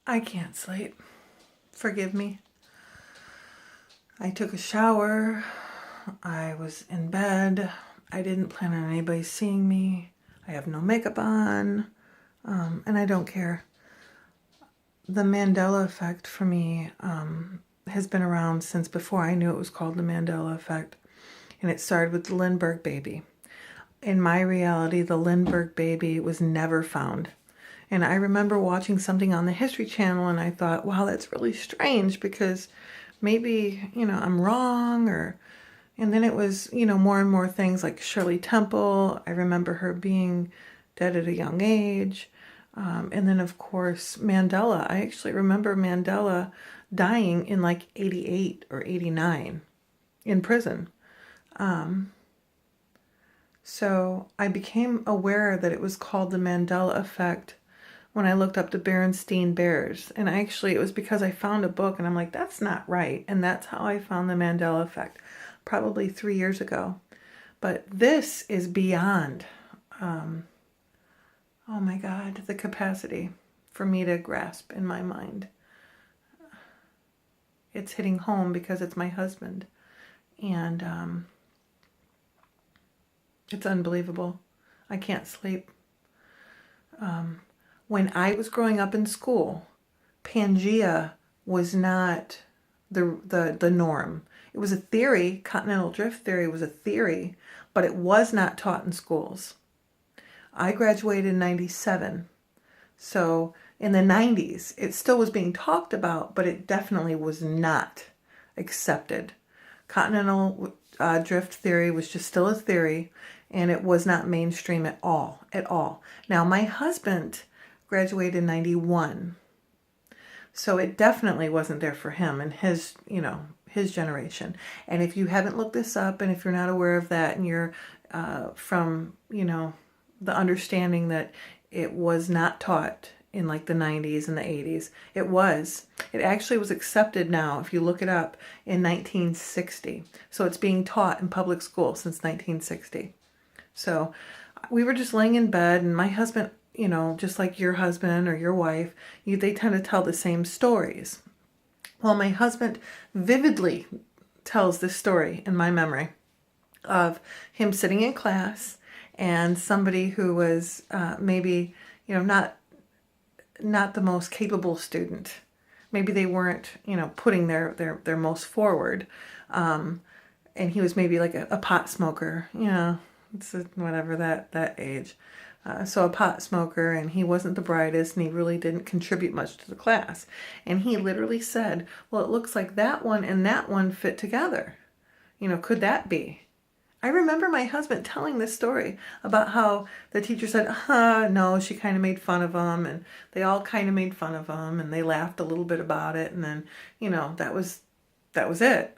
I can't sleep. Forgive me. I took a shower. I was in bed. I didn't plan on anybody seeing me. I have no makeup on, and I don't care. The Mandela effect for me has been around since before I knew it was called the Mandela effect, and it started with the Lindbergh baby. In my reality, the Lindbergh baby was never found. And I remember watching something on the History Channel and I thought, wow, that's really strange because maybe, I'm wrong and then it was, more and more things like Shirley Temple. I remember her being dead at a young age. And then of course, Mandela. I actually remember Mandela dying in like 88 or 89 in prison. So I became aware that it was called the Mandela effect when I looked up the Berenstain Bears. And actually it was because I found a book and I'm like, that's not right. And that's how I found the Mandela effect, probably 3 years ago. But this is beyond, oh my God, the capacity for me to grasp in my mind. It's hitting home because it's my husband. And it's unbelievable. I can't sleep. When I was growing up in school, Pangea was not the norm. It was a theory. Continental drift theory was a theory, but it was not taught in schools. I graduated in 97. So in the 90s, it still was being talked about, but it definitely was not accepted. Continental drift theory was just still a theory, and it was not mainstream at all. Now, my husband graduated in 91. So it definitely wasn't there for him and his generation. And if you haven't looked this up and if you're not aware of that and you're from, the understanding that it was not taught in like the 90s and the 80s, it actually was accepted now, if you look it up, in 1960. So it's being taught in public school since 1960. So we were just laying in bed and my husband, just like your husband or your wife, they tend to tell the same stories. Well, my husband vividly tells this story in my memory of him sitting in class and somebody who was maybe, not the most capable student. Maybe they weren't, putting their most forward. And he was maybe like a pot smoker, it's whatever that age. So a pot smoker, and he wasn't the brightest, and he really didn't contribute much to the class. And he literally said, well, it looks like that one and that one fit together. Could that be? I remember my husband telling this story about how the teacher said, no, she kind of made fun of him, and they all kind of made fun of him, and they laughed a little bit about it, and then, that was it,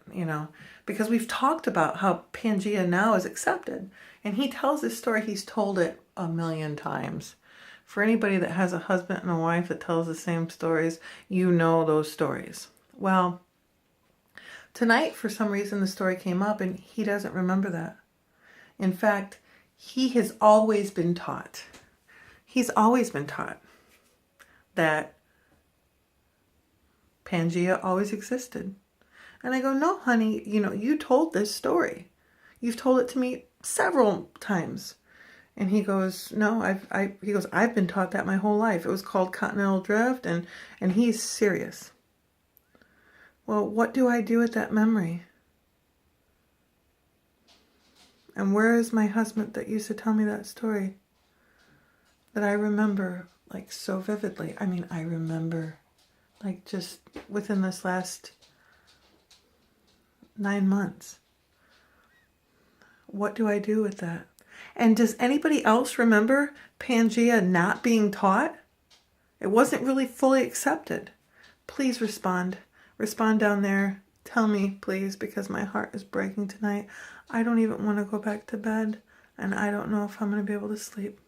because we've talked about how Pangea now is accepted. And he tells this story, he's told it a million times. For anybody that has a husband and a wife that tells the same stories, those stories. Well, tonight, for some reason, the story came up and he doesn't remember that. In fact, he has always been taught. He's always been taught that Pangea always existed. And I go, no, honey, you told this story. You've told it to me several times. And he goes, no, I've been taught that my whole life. It was called Continental Drift, and he's serious. Well, what do I do with that memory? And where is my husband that used to tell me that story? That I remember, like, so vividly. I mean, I remember, like, just within this last 9 months. What do I do with that? And does anybody else remember Pangea not being taught? It wasn't really fully accepted. Please respond. Respond down there. Tell me, please, because my heart is breaking tonight. I don't even want to go back to bed, and I don't know if I'm going to be able to sleep.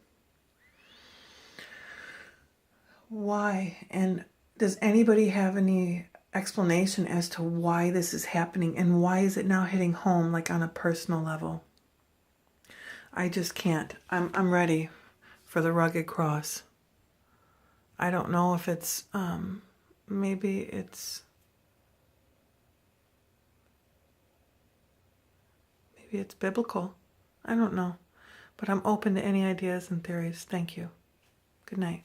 Why? And does anybody have any explanation as to why this is happening, and why is it now hitting home, like on a personal level? I just can't. I'm ready for the rugged cross. I don't know if it's maybe it's biblical. I don't know. But I'm open to any ideas and theories. Thank you. Good night.